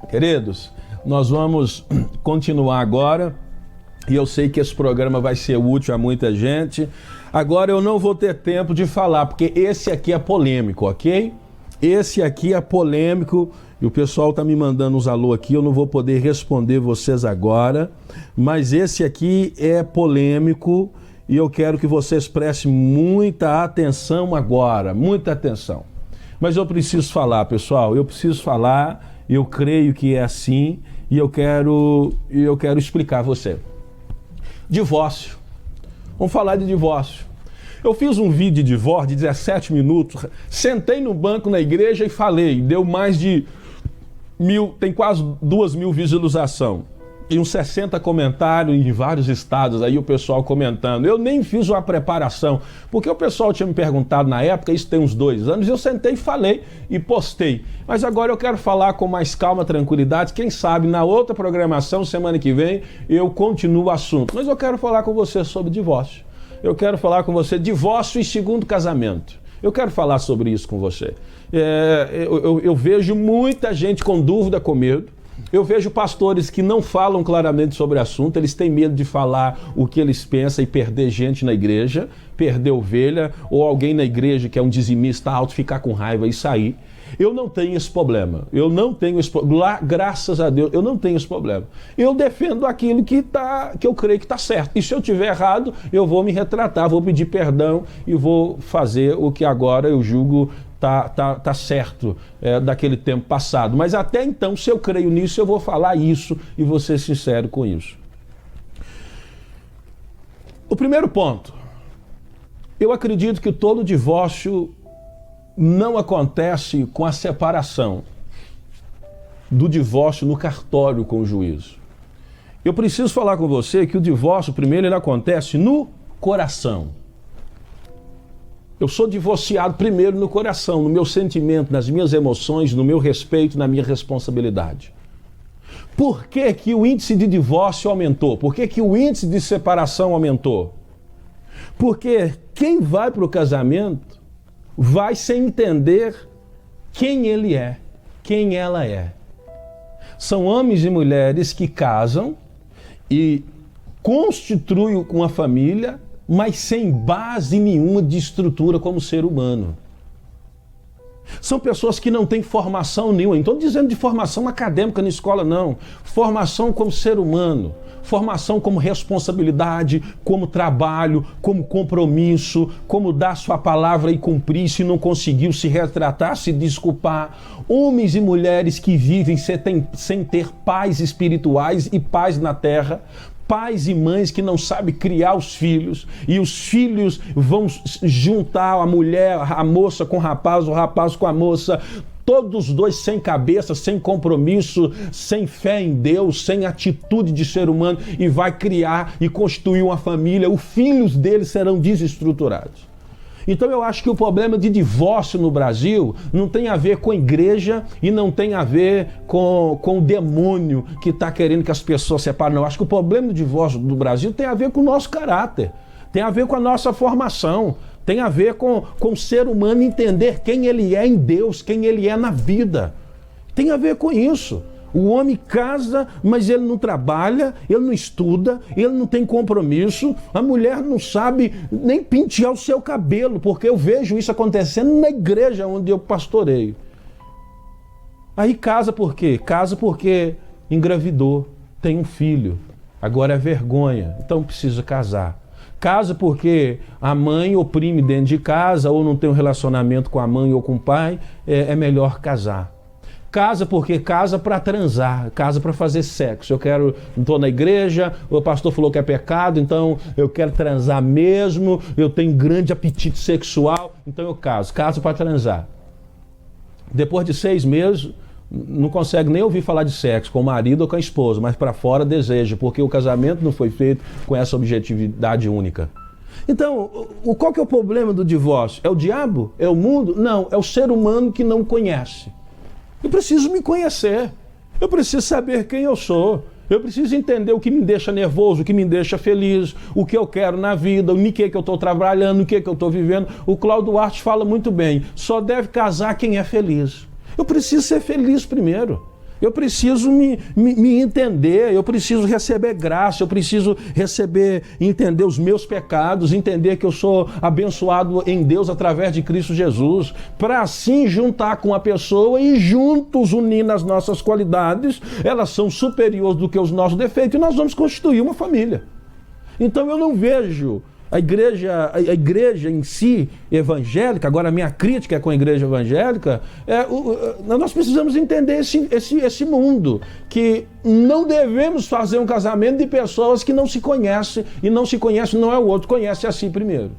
Queridos, nós vamos continuar agora e eu sei que esse programa vai ser útil a muita gente. Agora eu não vou ter tempo de falar, porque esse aqui é polêmico, ok? Esse aqui é polêmico e o pessoal está me mandando uns alô aqui, eu não vou poder responder vocês agora, mas esse aqui é polêmico e eu quero que vocês prestem muita atenção agora, muita atenção. Mas eu preciso falar, pessoal, eu preciso falar, eu creio que é assim e eu quero explicar a você. Divórcio. Vamos falar de divórcio. Eu fiz um vídeo de divórcio de 17 minutos, sentei no banco na igreja e falei, deu mais de 1.000, tem quase 2.000 visualizações. E uns 60 comentários em vários estados, aí o pessoal comentando. Eu nem fiz uma preparação, porque o pessoal tinha me perguntado na época, isso tem uns 2 anos, eu sentei e falei e postei. Mas agora eu quero falar com mais calma, tranquilidade, quem sabe na outra programação, semana que vem, eu continuo o assunto. Mas eu quero falar com você sobre divórcio. Eu quero falar com você divórcio e segundo casamento. Eu quero falar sobre isso com você. Eu vejo muita gente com dúvida, com medo. Eu vejo pastores que não falam claramente sobre o assunto, eles têm medo de falar o que eles pensam e perder gente na igreja, perder ovelha, ou alguém na igreja que é um dizimista alto ficar com raiva e sair. Eu não tenho esse problema, graças a Deus, eu não tenho esse problema. Eu defendo aquilo que eu creio que está certo. E se eu estiver errado, eu vou me retratar, vou pedir perdão e vou fazer o que agora eu julgo tá certo daquele tempo passado. Mas até então, se eu creio nisso, eu vou falar isso e vou ser sincero com isso. O primeiro ponto, eu acredito que todo divórcio não acontece com a separação do divórcio no cartório com o juízo. Eu preciso falar com você que o divórcio, primeiro, ele acontece no coração. Eu sou divorciado primeiro no coração, no meu sentimento, nas minhas emoções, no meu respeito, na minha responsabilidade. Por que que o índice de divórcio aumentou? Por que que o índice de separação aumentou? Porque quem vai para o casamento vai sem entender quem ele é, quem ela é. São homens e mulheres que casam e constituem uma família, mas sem base nenhuma de estrutura como ser humano. São pessoas que não têm formação nenhuma. Não estou dizendo de formação acadêmica na escola, não. Formação como ser humano. Formação como responsabilidade, como trabalho, como compromisso, como dar sua palavra e cumprir, se não conseguiu se retratar, se desculpar. Homens e mulheres que vivem sem ter pais espirituais e pais na terra. Pais e mães que não sabem criar os filhos e os filhos vão juntar a mulher, a moça com o rapaz com a moça, todos os dois sem cabeça, sem compromisso, sem fé em Deus, sem atitude de ser humano e vai criar e construir uma família, os filhos deles serão desestruturados. Então eu acho que o problema de divórcio no Brasil não tem a ver com a igreja e não tem a ver com o demônio que está querendo que as pessoas se separem. Não, eu acho que o problema do divórcio do Brasil tem a ver com o nosso caráter, tem a ver com a nossa formação, tem a ver com o ser humano entender quem ele é em Deus, quem ele é na vida. Tem a ver com isso. O homem casa, mas ele não trabalha, ele não estuda, ele não tem compromisso. A mulher não sabe nem pentear o seu cabelo, porque eu vejo isso acontecendo na igreja onde eu pastoreio. Aí casa por quê? Casa porque engravidou, tem um filho, agora é vergonha, então precisa casar. Casa porque a mãe oprime dentro de casa, ou não tem um relacionamento com a mãe ou com o pai, é melhor casar. Casa porque casa para transar, casa para fazer sexo. Não estou na igreja, o pastor falou que é pecado, então eu quero transar mesmo, eu tenho grande apetite sexual, então eu caso para transar. Depois de 6 meses, não consegue nem ouvir falar de sexo com o marido ou com a esposa, mas para fora deseja, porque o casamento não foi feito com essa objetividade única. Então, qual que é o problema do divórcio? É o diabo? É o mundo? Não, é o ser humano que não conhece. Eu preciso me conhecer, eu preciso saber quem eu sou, eu preciso entender o que me deixa nervoso, o que me deixa feliz, o que eu quero na vida, o que eu estou trabalhando, o que eu estou vivendo. O Cláudio Duarte fala muito bem, só deve casar quem é feliz. Eu preciso ser feliz primeiro. Eu preciso me entender, eu preciso receber graça, eu preciso entender os meus pecados, entender que eu sou abençoado em Deus através de Cristo Jesus, para assim juntar com a pessoa e juntos unir nas nossas qualidades, elas são superiores do que os nossos defeitos e nós vamos constituir uma família. Então eu não vejo a igreja em si, evangélica, agora a minha crítica é com a igreja evangélica, nós precisamos entender esse mundo, que não devemos fazer um casamento de pessoas que não se conhecem, e não se conhece não é o outro, conhece a si primeiro.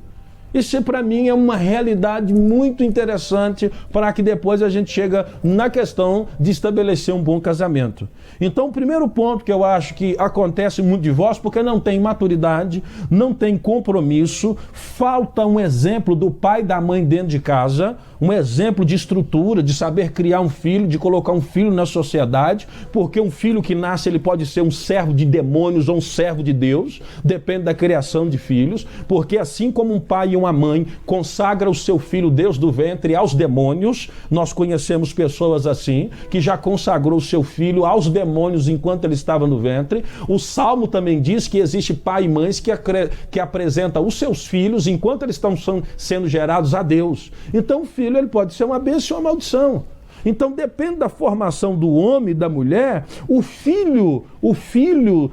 Isso, para mim, é uma realidade muito interessante para que depois a gente chega na questão de estabelecer um bom casamento. Então, o primeiro ponto que eu acho que acontece muito divórcio, porque não tem maturidade, não tem compromisso, falta um exemplo do pai e da mãe dentro de casa, um exemplo de estrutura, de saber criar um filho, de colocar um filho na sociedade, porque um filho que nasce, ele pode ser um servo de demônios ou um servo de Deus, depende da criação de filhos, porque assim como um pai e uma mãe consagra o seu filho, Deus do ventre, aos demônios, nós conhecemos pessoas assim, que já consagrou o seu filho aos demônios enquanto ele estava no ventre. O Salmo também diz que existe pai e mães que apresentam os seus filhos enquanto eles estão sendo gerados a Deus. Então o filho, ele pode ser uma bênção ou uma maldição. Então depende da formação do homem e da mulher, o filho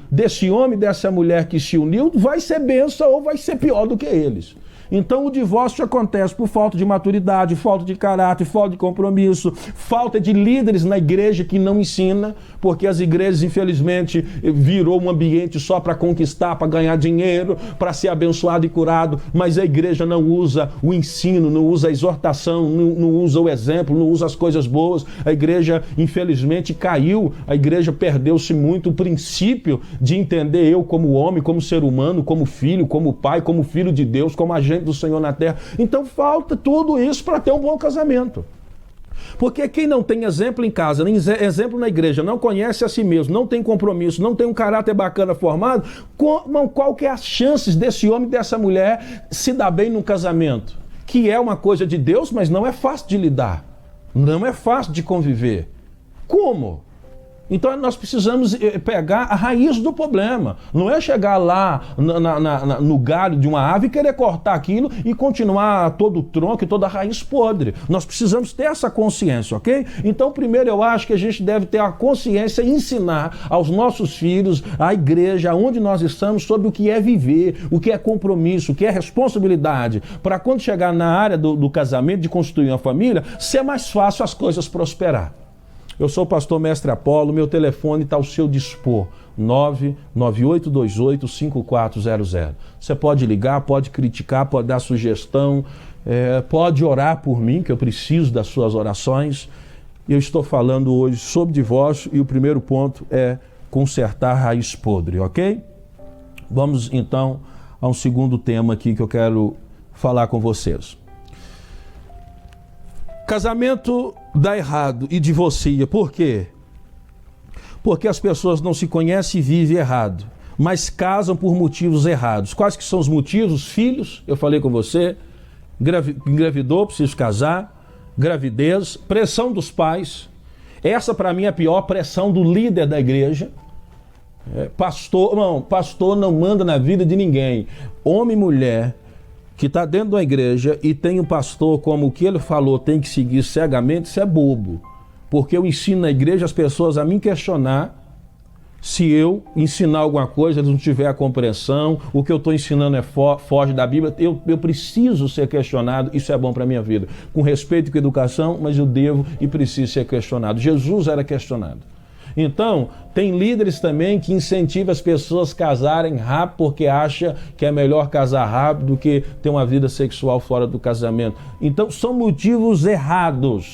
desse homem e dessa mulher que se uniu vai ser bênção ou vai ser pior do que eles. Então o divórcio acontece por falta de maturidade, falta de caráter, falta de compromisso, falta de líderes na igreja que não ensina, porque as igrejas, infelizmente, virou um ambiente só para conquistar, para ganhar dinheiro, para ser abençoado e curado, mas a igreja não usa o ensino, não usa a exortação, não usa o exemplo, não usa as coisas boas. A igreja, infelizmente, caiu, a igreja perdeu-se muito o princípio de entender eu como homem, como ser humano, como filho, como pai, como filho de Deus, como agente do Senhor na terra. Então falta tudo isso para ter um bom casamento. Porque quem não tem exemplo em casa, nem exemplo na igreja, não conhece a si mesmo, não tem compromisso, não tem um caráter bacana formado, qual que é as chances desse homem e dessa mulher se dar bem no casamento? Que é uma coisa de Deus, mas não é fácil de lidar. Não é fácil de conviver. Como? Então nós precisamos pegar a raiz do problema. Não é chegar lá no galho de uma árvore e querer cortar aquilo e continuar todo o tronco e toda a raiz podre. Nós precisamos ter essa consciência, ok? Então primeiro eu acho que a gente deve ter a consciência e ensinar aos nossos filhos, à igreja, onde nós estamos, sobre o que é viver, o que é compromisso, o que é responsabilidade, para quando chegar na área do casamento, de construir uma família, ser mais fácil as coisas prosperar. Eu sou o pastor Mestre Apolo, meu telefone está ao seu dispor, 998285400. Você pode ligar, pode criticar, pode dar sugestão, pode orar por mim, que eu preciso das suas orações. Eu estou falando hoje sobre divórcio e o primeiro ponto é consertar a raiz podre, ok? Vamos então a um segundo tema aqui que eu quero falar com vocês. Casamento dá errado e divorcia. Por quê? Porque as pessoas não se conhecem e vivem errado, mas casam por motivos errados. Quais que são os motivos? Os filhos, eu falei com você, engravidou, preciso casar, gravidez, pressão dos pais. Essa para mim é a pior, pressão do líder da igreja. Pastor não manda na vida de ninguém. Homem e mulher que está dentro da igreja e tem um pastor como o que ele falou tem que seguir cegamente, isso é bobo. Porque eu ensino na igreja as pessoas a me questionar se eu ensinar alguma coisa, eles não tiver a compreensão, o que eu estou ensinando foge da Bíblia, eu preciso ser questionado, isso é bom para a minha vida. Com respeito e com educação, mas eu devo e preciso ser questionado. Jesus era questionado. Então, tem líderes também que incentivam as pessoas a casarem rápido porque acha que é melhor casar rápido do que ter uma vida sexual fora do casamento. Então, são motivos errados,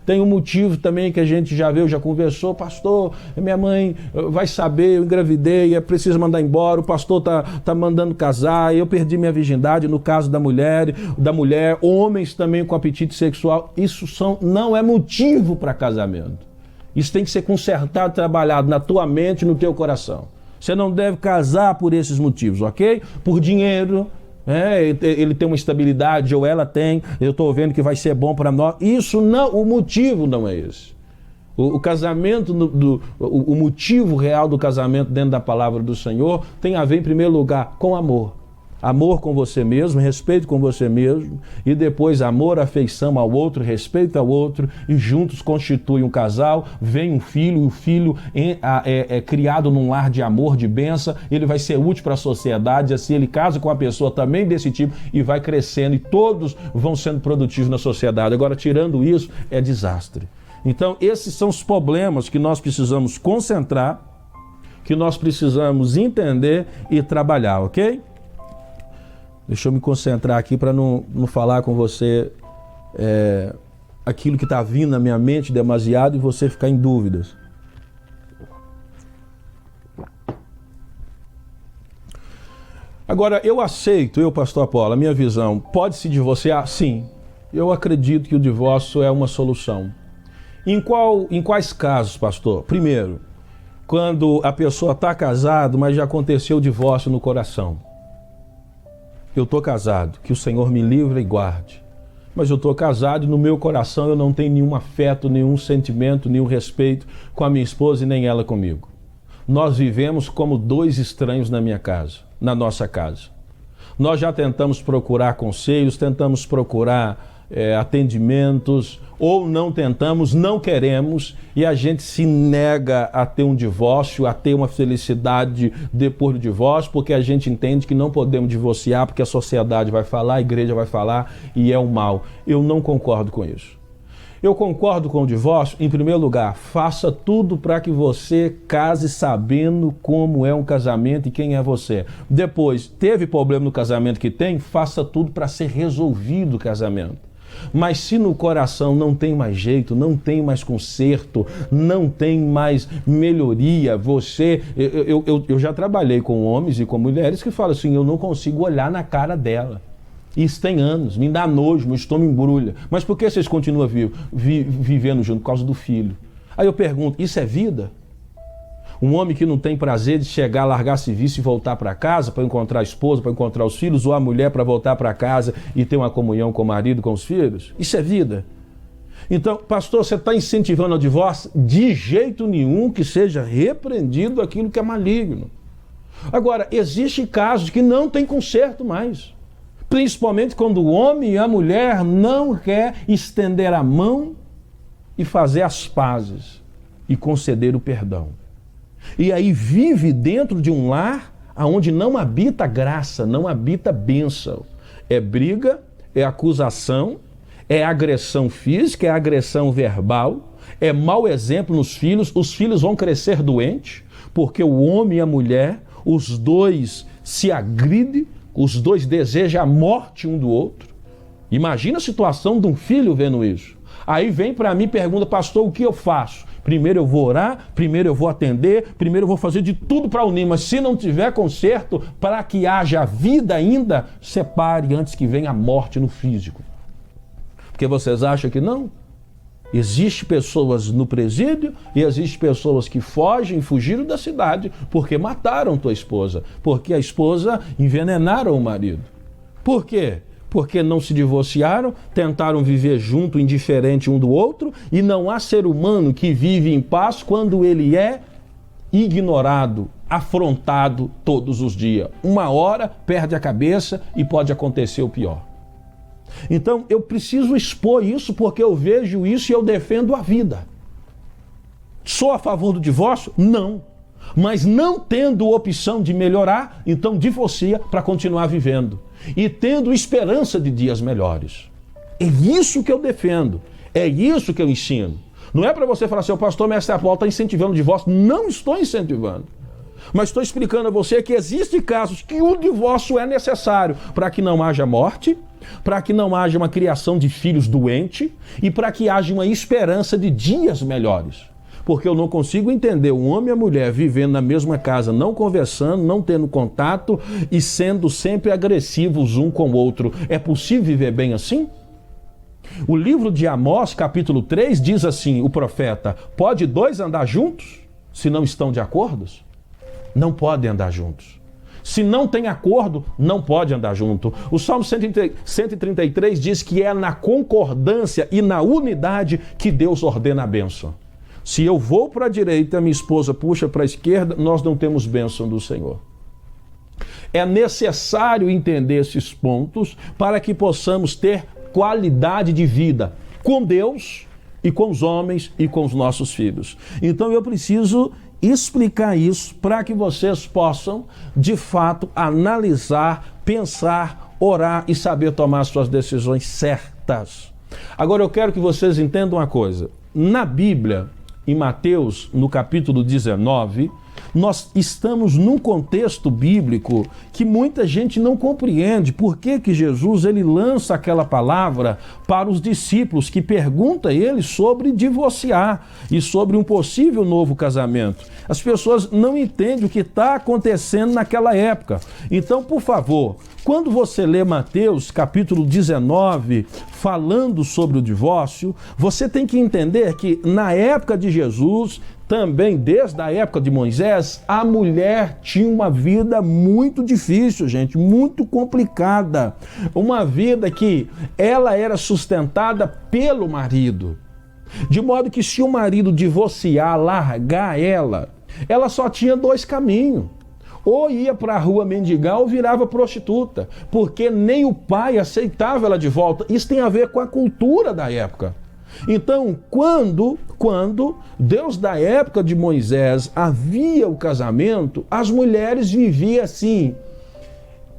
Tem um motivo também que a gente já viu, já conversou, pastor, minha mãe vai saber, eu engravidei, é preciso mandar embora, o pastor tá mandando casar, eu perdi minha virgindade, no caso da mulher, homens também com apetite sexual, isso não é motivo para casamento. Isso tem que ser consertado, trabalhado na tua mente e no teu coração. Você não deve casar por esses motivos, ok? Por dinheiro, ele tem uma estabilidade, ou ela tem, eu estou vendo que vai ser bom para nós. Isso não, o motivo não é esse. O casamento, o motivo real do casamento dentro da palavra do Senhor tem a ver, em primeiro lugar, com amor. Amor com você mesmo, respeito com você mesmo, e depois amor, afeição ao outro, respeito ao outro, e juntos constituem um casal, vem um filho, e o filho é criado num lar de amor, de bênção, ele vai ser útil para a sociedade, assim ele casa com uma pessoa também desse tipo, e vai crescendo, e todos vão sendo produtivos na sociedade. Agora, tirando isso, é desastre. Então, esses são os problemas que nós precisamos concentrar, que nós precisamos entender e trabalhar, ok? Deixa eu me concentrar aqui para não falar com você aquilo que está vindo na minha mente demasiado e você ficar em dúvidas. Agora, eu aceito, pastor Apolo, a minha visão, pode se divorciar? Sim. Eu acredito que o divórcio é uma solução. Em quais casos, pastor? Primeiro, quando a pessoa está casada, mas já aconteceu o divórcio no coração. Eu estou casado, que o Senhor me livre e guarde. Mas eu estou casado e no meu coração eu não tenho nenhum afeto, nenhum sentimento, nenhum respeito com a minha esposa e nem ela comigo. Nós vivemos como dois estranhos na minha casa, na nossa casa. Nós já tentamos procurar conselhos, tentamos procurar atendimentos, ou não tentamos, não queremos, e a gente se nega a ter um divórcio, a ter uma felicidade depois do divórcio, porque a gente entende que não podemos divorciar, porque a sociedade vai falar, a igreja vai falar, e é o mal. Eu não concordo com isso. Eu concordo com o divórcio, em primeiro lugar, faça tudo para que você case sabendo como é um casamento e quem é você. Depois, teve problema no casamento que tem, faça tudo para ser resolvido o casamento. Mas se no coração não tem mais jeito, não tem mais conserto, não tem mais melhoria, eu já trabalhei com homens e com mulheres que falam assim, eu não consigo olhar na cara dela. Isso tem anos, me dá nojo, meu estômago embrulha. Mas por que vocês continuam vivendo junto? Por causa do filho. Aí eu pergunto, isso é vida? Um homem que não tem prazer de chegar, largar serviço e voltar para casa para encontrar a esposa, para encontrar os filhos, ou a mulher para voltar para casa e ter uma comunhão com o marido, com os filhos? Isso é vida. Então, pastor, você está incentivando o divórcio? De jeito nenhum, que seja repreendido aquilo que é maligno. Agora, existem casos que não tem conserto mais. Principalmente quando o homem e a mulher não quer estender a mão e fazer as pazes e conceder o perdão. E aí vive dentro de um lar onde não habita graça, não habita bênção. É briga, é acusação, é agressão física, é agressão verbal, é mau exemplo nos filhos. Os filhos vão crescer doentes, porque o homem e a mulher, os dois se agridem, os dois desejam a morte um do outro. Imagina a situação de um filho vendo isso. Aí vem para mim e pergunta, pastor, o que eu faço? Primeiro eu vou orar, primeiro eu vou atender, primeiro eu vou fazer de tudo para unir, mas se não tiver conserto, para que haja vida ainda, separe antes que venha a morte no físico. Porque vocês acham que não? Existem pessoas no presídio e existem pessoas que fugiram da cidade porque mataram tua esposa, porque a esposa envenenaram o marido. Por quê? Porque não se divorciaram, tentaram viver junto, indiferente um do outro, e não há ser humano que vive em paz quando ele é ignorado, afrontado todos os dias. Uma hora perde a cabeça e pode acontecer o pior. Então eu preciso expor isso porque eu vejo isso e eu defendo a vida. Sou a favor do divórcio? Não. Mas não tendo opção de melhorar, então divorcia para continuar vivendo. E tendo esperança de dias melhores. É isso que eu defendo. É isso que eu ensino. Não é para você falar assim, o pastor Mestre Apolo está incentivando o divórcio. Não estou incentivando. Mas estou explicando a você que existem casos que o divórcio é necessário para que não haja morte, para que não haja uma criação de filhos doentes e para que haja uma esperança de dias melhores. Porque eu não consigo entender um homem e a mulher vivendo na mesma casa, não conversando, não tendo contato e sendo sempre agressivos um com o outro. É possível viver bem assim? O livro de Amós, capítulo 3, diz assim, o profeta, pode dois andar juntos se não estão de acordo? Não podem andar juntos. Se não tem acordo, não pode andar junto. O Salmo 133 diz que é na concordância e na unidade que Deus ordena a bênção. Se eu vou para a direita, minha esposa puxa para a esquerda, nós não temos bênção do Senhor. É necessário entender esses pontos para que possamos ter qualidade de vida com Deus e com os homens e com os nossos filhos. Então eu preciso explicar isso para que vocês possam, de fato, analisar, pensar, orar e saber tomar suas decisões certas. Agora eu quero que vocês entendam uma coisa. Na Bíblia, em Mateus, no capítulo 19, nós estamos num contexto bíblico que muita gente não compreende. Por que que Jesus ele lança aquela palavra para os discípulos que pergunta a ele sobre divorciar e sobre um possível novo casamento? As pessoas não entendem o que está acontecendo naquela época. Então, por favor, quando você lê Mateus capítulo 19, falando sobre o divórcio, você tem que entender que na época de Jesus, também desde a época de Moisés, a mulher tinha uma vida muito difícil, gente, muito complicada. Uma vida que ela era sustentada pelo marido. De modo que se o marido divorciar, largar ela só tinha dois caminhos. Ou ia para a rua mendigar ou virava prostituta, porque nem o pai aceitava ela de volta. Isso tem a ver com a cultura da época. Então, quando Deus da época de Moisés havia o casamento, as mulheres viviam assim,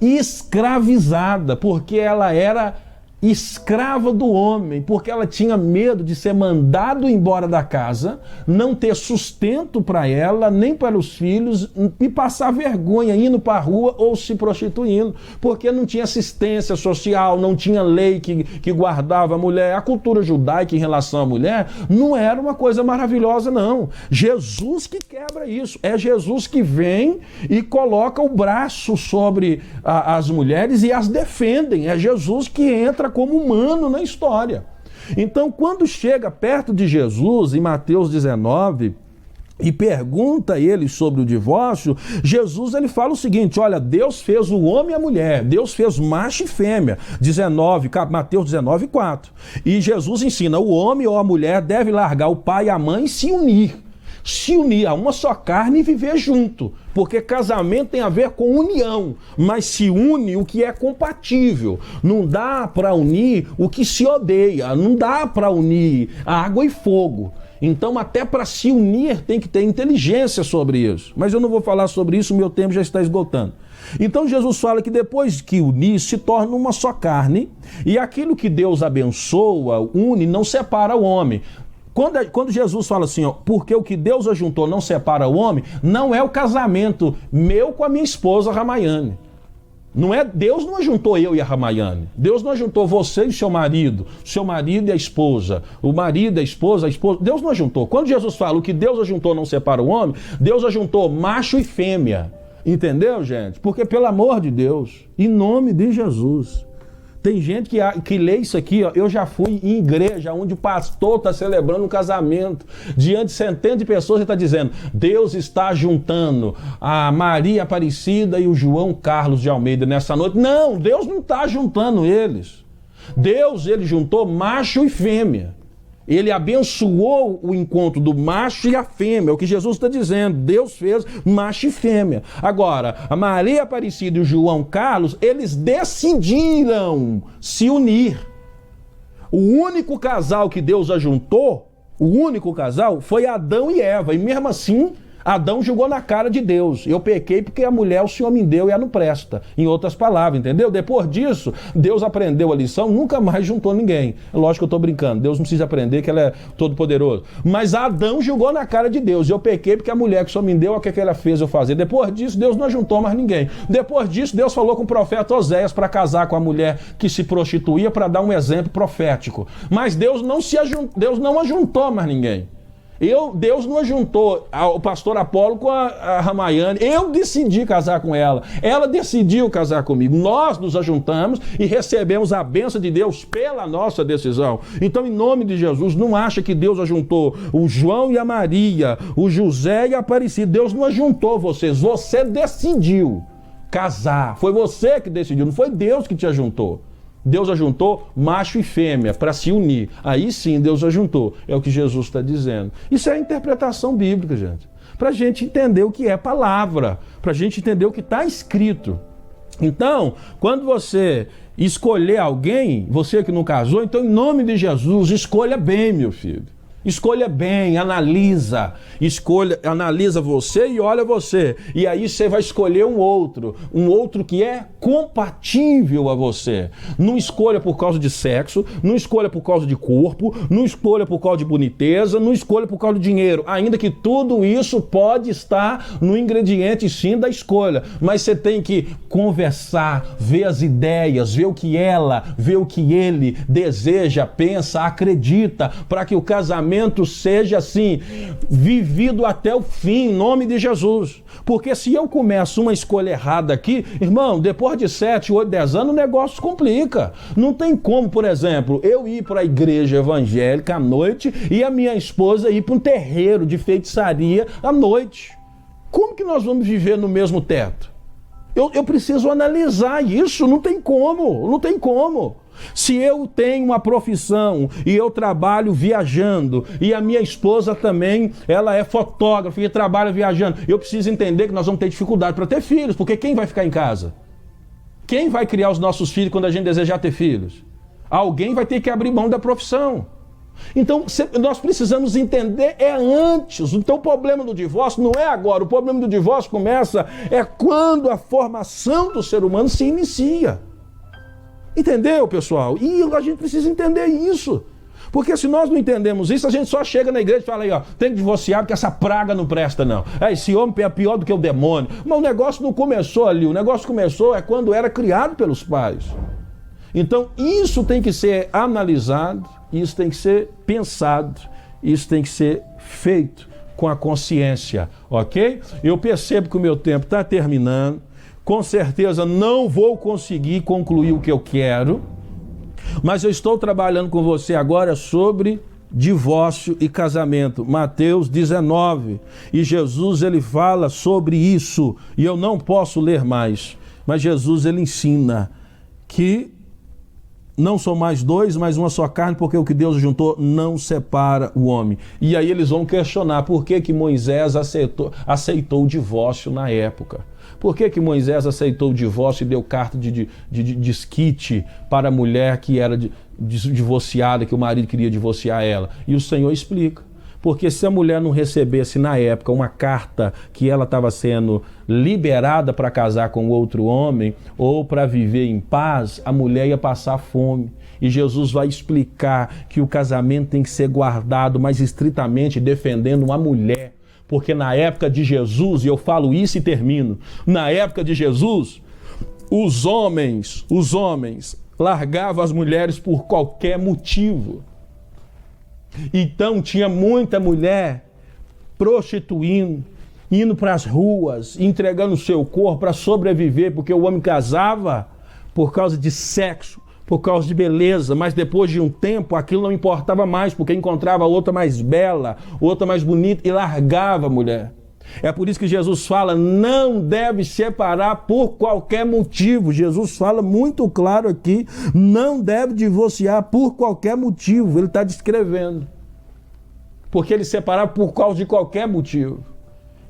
escravizada, porque ela era escrava do homem, porque ela tinha medo de ser mandado embora da casa, não ter sustento para ela, nem para os filhos, e passar vergonha indo para a rua ou se prostituindo, porque não tinha assistência social, não tinha lei que guardava a mulher. A cultura judaica em relação à mulher não era uma coisa maravilhosa, não. Jesus que quebra isso, é Jesus que vem e coloca o braço sobre as mulheres e as defendem, é Jesus que entra como humano na história. Então, quando chega perto de Jesus, em Mateus 19, e pergunta a ele sobre o divórcio, Jesus ele fala o seguinte: olha, Deus fez o homem e a mulher, Deus fez macho e fêmea, Mateus 19, 4. E Jesus ensina: o homem ou a mulher deve largar o pai e a mãe e se unir a uma só carne e viver junto, porque casamento tem a ver com união, mas se une o que é compatível. Não dá para unir o que se odeia, não dá para unir água e fogo. Então, até para se unir tem que ter inteligência sobre isso. Mas eu não vou falar sobre isso, meu tempo já está esgotando. Então Jesus fala que depois que unir, se torna uma só carne, e aquilo que Deus abençoa, une, não separa o homem. Quando Jesus fala assim, ó, porque o que Deus ajuntou não separa o homem, não é o casamento meu com a minha esposa Ramayane. Não é, Deus não ajuntou eu e a Ramayane. Deus não ajuntou você e seu marido e a esposa, o marido e a esposa. Deus não ajuntou. Quando Jesus fala o que Deus ajuntou não separa o homem, Deus ajuntou macho e fêmea. Entendeu, gente? Porque, pelo amor de Deus, em nome de Jesus. Tem gente que lê isso aqui, ó. Eu já fui em igreja onde o pastor está celebrando um casamento, diante de centenas de pessoas, ele está dizendo: Deus está juntando a Maria Aparecida e o João Carlos de Almeida nessa noite. Não, Deus não está juntando eles. Deus, ele juntou macho e fêmea. Ele abençoou o encontro do macho e a fêmea, é o que Jesus está dizendo. Deus fez macho e fêmea. Agora, a Maria Aparecida e o João Carlos, eles decidiram se unir. O único casal que Deus ajuntou, o único casal, foi Adão e Eva. E mesmo assim, Adão jogou na cara de Deus: eu pequei porque a mulher o Senhor me deu e ela não presta. Em outras palavras, entendeu? Depois disso, Deus aprendeu a lição, nunca mais juntou ninguém. Lógico que eu estou brincando, Deus não precisa aprender que ela é todo poderoso. Mas Adão jogou na cara de Deus: eu pequei porque a mulher que o Senhor me deu, o que ela fez eu fazer. Depois disso, Deus não juntou mais ninguém. Depois disso, Deus falou com o profeta Oséias para casar com a mulher que se prostituía, para dar um exemplo profético. Mas Deus não ajuntou mais ninguém. Deus não ajuntou o pastor Apolo com a Ramayane. Eu decidi casar com ela. Ela decidiu casar comigo. Nós nos ajuntamos e recebemos a bênção de Deus pela nossa decisão. Então, em nome de Jesus, não acha que Deus ajuntou o João e a Maria, o José e a Aparecida. Deus não ajuntou vocês. Você decidiu casar. Foi você que decidiu, não foi Deus que te ajuntou. Deus ajuntou macho e fêmea para se unir. Aí sim Deus ajuntou. É o que Jesus está dizendo. Isso é a interpretação bíblica, gente. Para a gente entender o que é palavra, para a gente entender o que está escrito. Então, quando você escolher alguém, você que não casou, então em nome de Jesus, escolha bem, meu filho. Escolha bem, analisa você e olha você. E aí você vai escolher um outro que é compatível a você. Não escolha por causa de sexo, não escolha por causa de corpo, não escolha por causa de boniteza, não escolha por causa de dinheiro. Ainda que tudo isso pode estar no ingrediente sim da escolha. Mas você tem que conversar, ver as ideias, ver o que ela, ver o que ele deseja, pensa, acredita, para que o casamento seja assim, vivido até o fim, em nome de Jesus. Porque se eu começo uma escolha errada aqui, irmão, depois de 7, 8, 10 anos, o negócio complica. Não tem como, por exemplo, eu ir para a igreja evangélica à noite e a minha esposa ir para um terreiro de feitiçaria à noite. Como que nós vamos viver no mesmo teto? Eu preciso analisar isso, não tem como. Se eu tenho uma profissão e eu trabalho viajando e a minha esposa também, ela é fotógrafa e trabalha viajando, eu preciso entender que nós vamos ter dificuldade para ter filhos, porque quem vai ficar em casa? Quem vai criar os nossos filhos quando a gente desejar ter filhos? Alguém vai ter que abrir mão da profissão. Então, nós precisamos entender antes. Então, o problema do divórcio não é agora. O problema do divórcio começa quando a formação do ser humano se inicia. Entendeu, pessoal? E a gente precisa entender isso. Porque se nós não entendemos isso, a gente só chega na igreja e fala aí, ó, tem que divorciar porque essa praga não presta, não. Esse homem é pior do que o demônio. Mas o negócio não começou ali. O negócio começou quando era criado pelos pais. Então, isso tem que ser analisado, isso tem que ser pensado, isso tem que ser feito com a consciência, ok? Eu percebo que o meu tempo está terminando, com certeza não vou conseguir concluir o que eu quero, mas eu estou trabalhando com você agora sobre divórcio e casamento. Mateus 19, e Jesus ele fala sobre isso, e eu não posso ler mais, mas Jesus ele ensina que não são mais dois, mas uma só carne, porque o que Deus juntou não separa o homem. E aí eles vão questionar por que Moisés aceitou o divórcio na época. Por que Moisés aceitou o divórcio e deu carta de desquite para a mulher que era divorciada, que o marido queria divorciar ela? E o Senhor explica. Porque se a mulher não recebesse na época uma carta que ela estava sendo liberada para casar com outro homem ou para viver em paz, a mulher ia passar fome. E Jesus vai explicar que o casamento tem que ser guardado mais estritamente, defendendo a mulher. Porque na época de Jesus, e eu falo isso e termino, na época de Jesus, os homens largavam as mulheres por qualquer motivo. Então tinha muita mulher prostituindo, indo para as ruas, entregando o seu corpo para sobreviver, porque o homem casava por causa de sexo, por causa de beleza, mas depois de um tempo aquilo não importava mais, porque encontrava outra mais bela, outra mais bonita e largava a mulher. É por isso que Jesus fala, não deve separar por qualquer motivo. Jesus fala muito claro aqui, não deve divorciar por qualquer motivo. Ele está descrevendo. Porque ele separava por causa de qualquer motivo.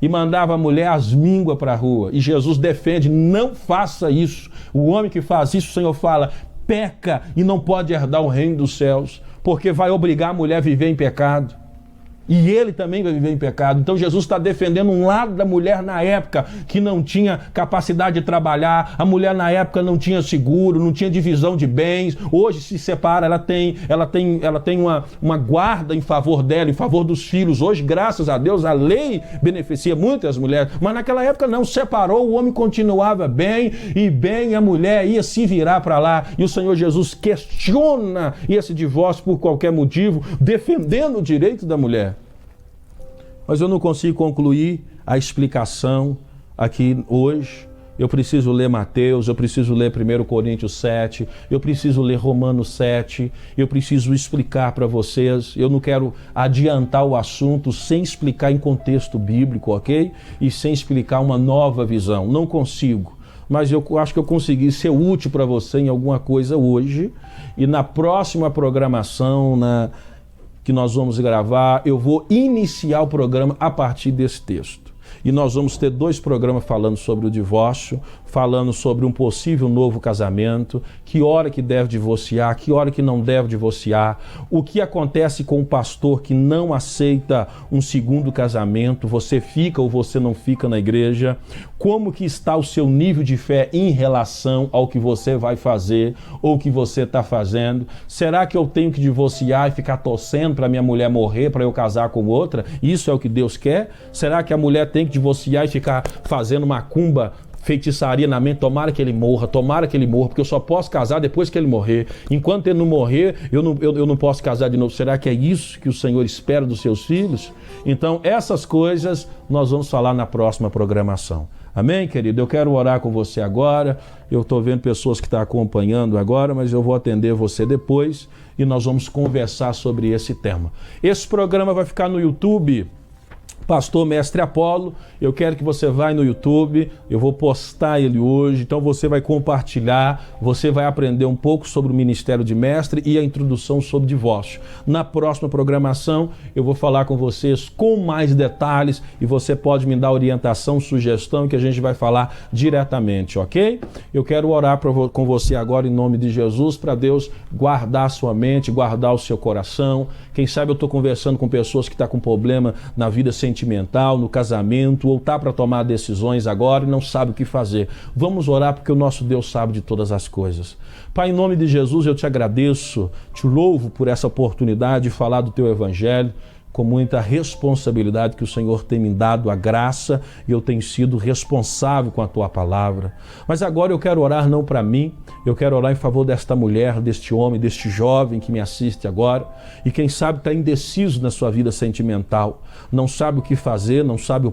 E mandava a mulher às mínguas para a rua. E Jesus defende, não faça isso. O homem que faz isso, o Senhor fala, peca e não pode herdar o reino dos céus. Porque vai obrigar a mulher a viver em pecado. E ele também vai viver em pecado. Então Jesus está defendendo um lado da mulher na época que não tinha capacidade de trabalhar, a mulher na época não tinha seguro, não tinha divisão de bens. Hoje se separa, ela tem uma guarda em favor dela, em favor dos filhos. Hoje, graças a Deus, a lei beneficia muito as mulheres. Mas naquela época não, separou, o homem continuava bem e bem a mulher ia se virar para lá. E o Senhor Jesus questiona esse divórcio por qualquer motivo, defendendo o direito da mulher. Mas eu não consigo concluir a explicação aqui hoje. Eu preciso ler Mateus, eu preciso ler 1 Coríntios 7, eu preciso ler Romanos 7, eu preciso explicar para vocês. Eu não quero adiantar o assunto sem explicar em contexto bíblico, ok? E sem explicar uma nova visão. Não consigo. mas eu acho que eu consegui ser útil para você em alguma coisa hoje. E na próxima programação que nós vamos gravar, eu vou iniciar o programa a partir desse texto. E nós vamos ter 2 programas falando sobre o divórcio, falando sobre um possível novo casamento, que hora que deve divorciar, que hora que não deve divorciar, o que acontece com o pastor que não aceita um segundo casamento, você fica ou você não fica na igreja, como que está o seu nível de fé em relação ao que você vai fazer ou o que você está fazendo. Será que eu tenho que divorciar e ficar torcendo para minha mulher morrer, para eu casar com outra? Isso é o que Deus quer? Será que a mulher tem que divorciar e ficar fazendo macumba, feitiçaria na mente, tomara que ele morra, porque eu só posso casar depois que ele morrer. Enquanto ele não morrer, eu não posso casar de novo. Será que é isso que o Senhor espera dos seus filhos? Então, essas coisas nós vamos falar na próxima programação. Amém, querido? Eu quero orar com você agora. Eu estou vendo pessoas que estão acompanhando agora, mas eu vou atender você depois e nós vamos conversar sobre esse tema. Esse programa vai ficar no YouTube, Pastor Mestre Apolo. Eu quero que você vá no YouTube, eu vou postar ele hoje, então você vai compartilhar, você vai aprender um pouco sobre o Ministério de Mestre e a introdução sobre divórcio. Na próxima programação eu vou falar com vocês com mais detalhes e você pode me dar orientação, sugestão que a gente vai falar diretamente, ok? Eu quero orar com você agora em nome de Jesus para Deus guardar a sua mente, guardar o seu coração. Quem sabe eu estou conversando com pessoas que estão com problema na vida sentimental, no casamento, ou está para tomar decisões agora e não sabe o que fazer. Vamos orar porque o nosso Deus sabe de todas as coisas. Pai, em nome de Jesus eu te agradeço, te louvo por essa oportunidade de falar do teu evangelho, com muita responsabilidade que o Senhor tem me dado a graça e eu tenho sido responsável com a tua palavra. Mas agora eu quero orar não para mim, eu quero orar em favor desta mulher, deste homem, deste jovem que me assiste agora e quem sabe está indeciso na sua vida sentimental, não sabe o que fazer, não sabe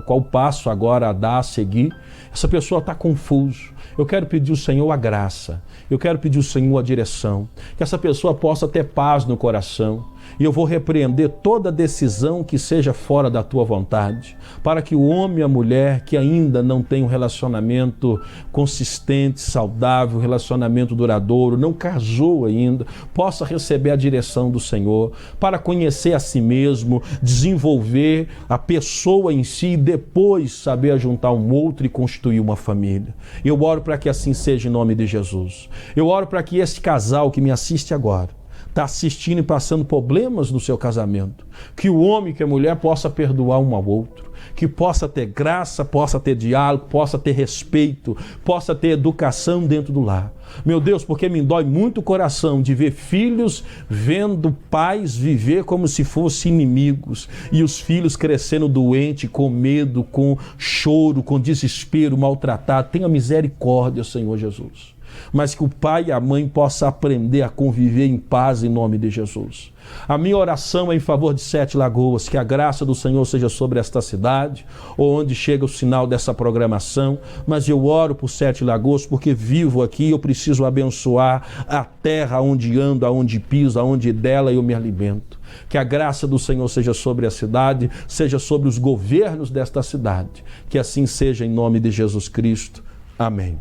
qual passo agora a dar, a seguir. Essa pessoa está confuso. Eu quero pedir ao Senhor a graça, eu quero pedir ao Senhor a direção, que essa pessoa possa ter paz no coração. E eu vou repreender toda decisão que seja fora da tua vontade, para que o homem e a mulher que ainda não tem um relacionamento consistente, saudável, relacionamento duradouro, não casou ainda, possa receber a direção do Senhor, para conhecer a si mesmo, desenvolver a pessoa em si e depois saber juntar um outro e constituir uma família. Eu oro para que assim seja em nome de Jesus. Eu oro para que esse casal que me assiste agora, está assistindo e passando problemas no seu casamento, que o homem e que a mulher possa perdoar um ao outro, que possa ter graça, possa ter diálogo, possa ter respeito, possa ter educação dentro do lar. Meu Deus, porque me dói muito o coração de ver filhos vendo pais viver como se fossem inimigos e os filhos crescendo doentes, com medo, com choro, com desespero, maltratados. Tenha misericórdia, Senhor Jesus. Mas que o pai e a mãe possam aprender a conviver em paz em nome de Jesus. A minha oração é em favor de Sete Lagoas, que a graça do Senhor seja sobre esta cidade, ou onde chega o sinal dessa programação, mas eu oro por Sete Lagoas porque vivo aqui, eu preciso abençoar a terra onde ando, aonde piso, aonde dela eu me alimento. Que a graça do Senhor seja sobre a cidade, seja sobre os governos desta cidade, que assim seja em nome de Jesus Cristo. Amém.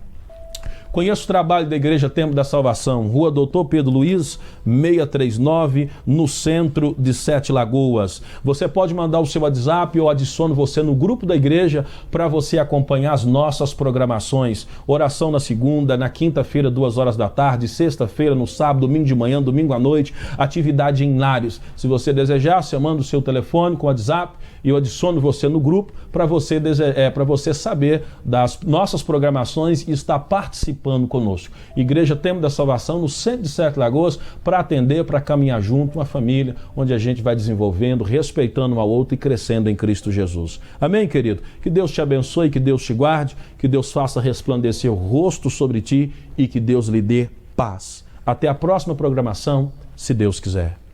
Conheço o trabalho da Igreja Templo da Salvação, Rua Doutor Pedro Luiz, 639, no centro de Sete Lagoas. Você pode mandar o seu WhatsApp ou adiciono você no grupo da igreja para você acompanhar as nossas programações. Oração na segunda, na quinta-feira, 2 horas da tarde, sexta-feira, no sábado, domingo de manhã, domingo à noite, atividade em lares. Se você desejar, você manda o seu telefone com o WhatsApp e eu adiciono você no grupo para você saber das nossas programações e estar participando conosco. Igreja Templo da Salvação, no centro de Sete Lagoas, para atender, para caminhar junto, uma família onde a gente vai desenvolvendo, respeitando um ao outro e crescendo em Cristo Jesus. Amém, querido? Que Deus te abençoe, que Deus te guarde, que Deus faça resplandecer o rosto sobre ti e que Deus lhe dê paz. Até a próxima programação, se Deus quiser.